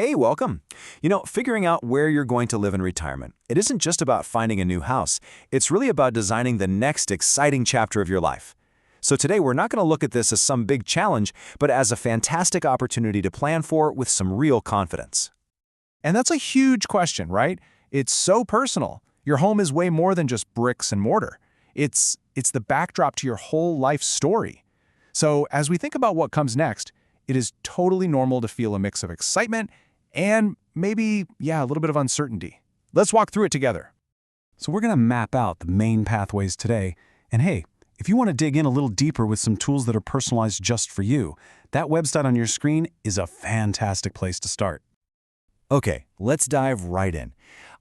Hey, welcome. Figuring out where you're going to live in retirement, it isn't just about finding a new house. It's really about designing the next exciting chapter of your life. So today, we're not going to look at this as some big challenge, but as a fantastic opportunity to plan for with some real confidence. And that's a huge question, right? It's so personal. Your home is way more than just bricks and mortar. It's the backdrop to your whole life story. So as we think about what comes next, it is totally normal to feel a mix of excitement and maybe, a little bit of uncertainty. Let's walk through it together. So we're going to map out the main pathways today. And hey, if you want to dig in a little deeper with some tools that are personalized just for you, that website on your screen is a fantastic place to start. Okay, let's dive right in.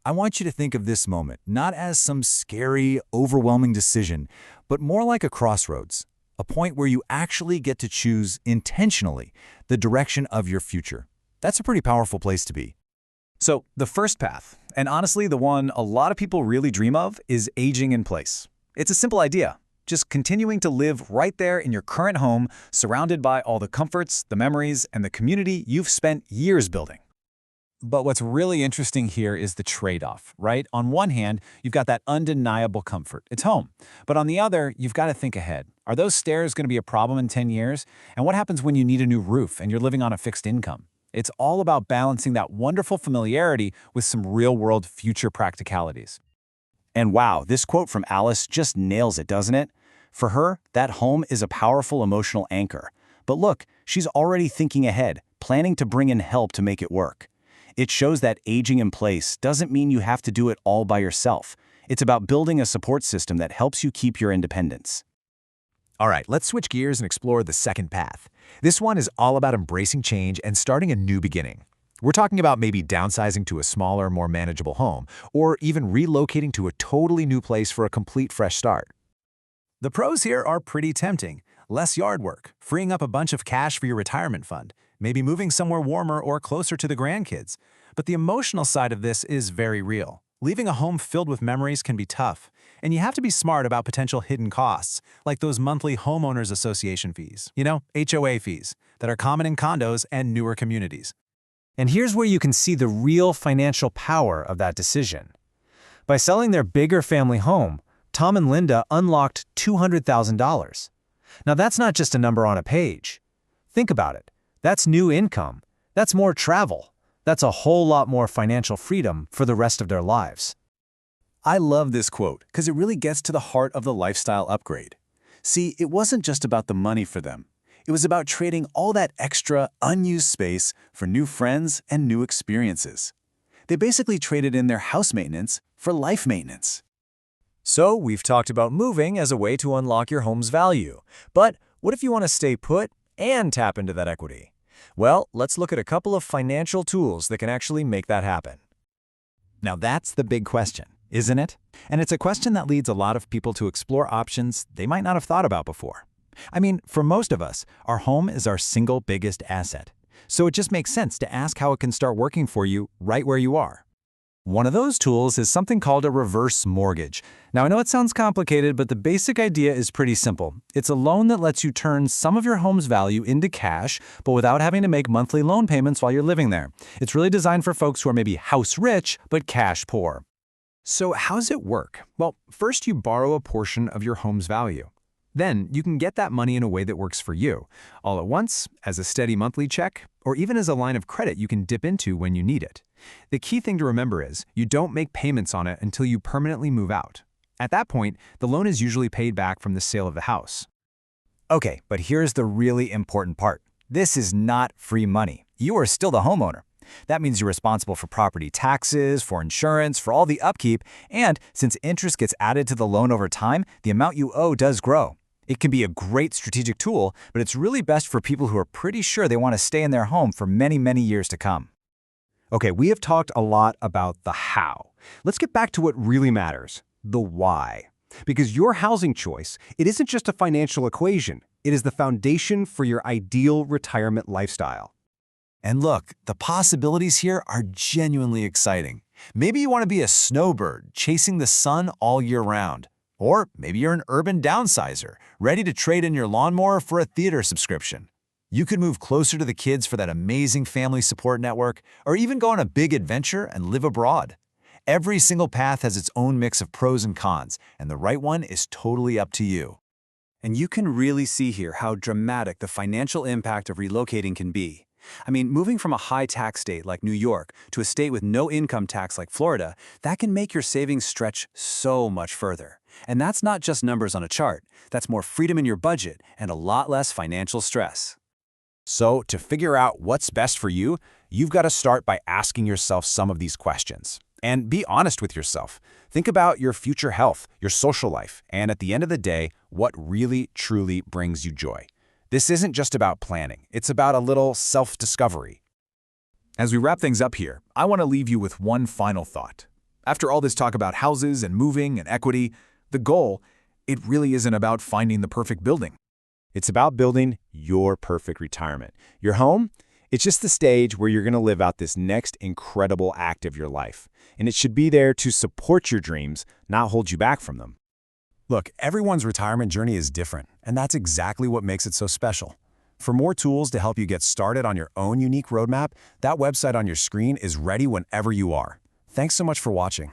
I want you to think of this moment not as some scary, overwhelming decision, but more like a crossroads, a point where you actually get to choose intentionally the direction of your future. That's a pretty powerful place to be. So the first path, and honestly the one a lot of people really dream of, is aging in place. It's a simple idea, just continuing to live right there in your current home, surrounded by all the comforts, the memories, and the community you've spent years building. But what's really interesting here is the trade-off, right? On one hand, you've got that undeniable comfort. It's home. But on the other, you've got to think ahead. Are those stairs going to be a problem in 10 years? And what happens when you need a new roof and you're living on a fixed income? It's all about balancing that wonderful familiarity with some real-world future practicalities. And wow, this quote from Alice just nails it, doesn't it? For her, that home is a powerful emotional anchor. But look, she's already thinking ahead, planning to bring in help to make it work. It shows that aging in place doesn't mean you have to do it all by yourself. It's about building a support system that helps you keep your independence. All right, let's switch gears and explore the second path. This one is all about embracing change and starting a new beginning. We're talking about maybe downsizing to a smaller, more manageable home, or even relocating to a totally new place for a complete fresh start. The pros here are pretty tempting. Less yard work, freeing up a bunch of cash for your retirement fund, maybe moving somewhere warmer or closer to the grandkids. But the emotional side of this is very real. Leaving a home filled with memories can be tough, and you have to be smart about potential hidden costs, like those monthly homeowners association fees, HOA fees, that are common in condos and newer communities. And here's where you can see the real financial power of that decision. By selling their bigger family home, Tom and Linda unlocked $200,000. Now that's not just a number on a page. Think about it. That's new income. That's more travel. That's a whole lot more financial freedom for the rest of their lives. I love this quote because it really gets to the heart of the lifestyle upgrade. See, it wasn't just about the money for them. It was about trading all that extra, unused space for new friends and new experiences. They basically traded in their house maintenance for life maintenance. So we've talked about moving as a way to unlock your home's value. But what if you want to stay put and tap into that equity? Well, let's look at a couple of financial tools that can actually make that happen. Now that's the big question, isn't it? And it's a question that leads a lot of people to explore options they might not have thought about before. I mean, for most of us, our home is our single biggest asset. So it just makes sense to ask how it can start working for you right where you are. One of those tools is something called a reverse mortgage. Now, I know it sounds complicated, but the basic idea is pretty simple. It's a loan that lets you turn some of your home's value into cash, but without having to make monthly loan payments while you're living there. It's really designed for folks who are maybe house rich, but cash poor. So how does it work? Well, first you borrow a portion of your home's value. Then you can get that money in a way that works for you, all at once, as a steady monthly check, or even as a line of credit you can dip into when you need it. The key thing to remember is you don't make payments on it until you permanently move out. At that point, the loan is usually paid back from the sale of the house. Okay, but here's the really important part. This is not free money. You are still the homeowner. That means you're responsible for property taxes, for insurance, for all the upkeep, and since interest gets added to the loan over time, the amount you owe does grow. It can be a great strategic tool, but it's really best for people who are pretty sure they want to stay in their home for many, many years to come. Okay, we have talked a lot about the how. Let's get back to what really matters, the why. Because your housing choice, it isn't just a financial equation. It is the foundation for your ideal retirement lifestyle. And look, the possibilities here are genuinely exciting. Maybe you want to be a snowbird chasing the sun all year round. Or maybe you're an urban downsizer, ready to trade in your lawnmower for a theater subscription. You could move closer to the kids for that amazing family support network, or even go on a big adventure and live abroad. Every single path has its own mix of pros and cons, and the right one is totally up to you. And you can really see here how dramatic the financial impact of relocating can be. I mean, moving from a high-tax state like New York to a state with no income tax like Florida, that can make your savings stretch so much further. And that's not just numbers on a chart. That's more freedom in your budget and a lot less financial stress. So, to figure out what's best for you, you've got to start by asking yourself some of these questions. And be honest with yourself. Think about your future health, your social life, and at the end of the day, what really, truly brings you joy. This isn't just about planning. It's about a little self-discovery. As we wrap things up here, I want to leave you with one final thought. After all this talk about houses and moving and equity, the goal, it really isn't about finding the perfect building. It's about building your perfect retirement. Your home? It's just the stage where you're going to live out this next incredible act of your life. And it should be there to support your dreams, not hold you back from them. Look, everyone's retirement journey is different, and that's exactly what makes it so special. For more tools to help you get started on your own unique roadmap, that website on your screen is ready whenever you are. Thanks so much for watching.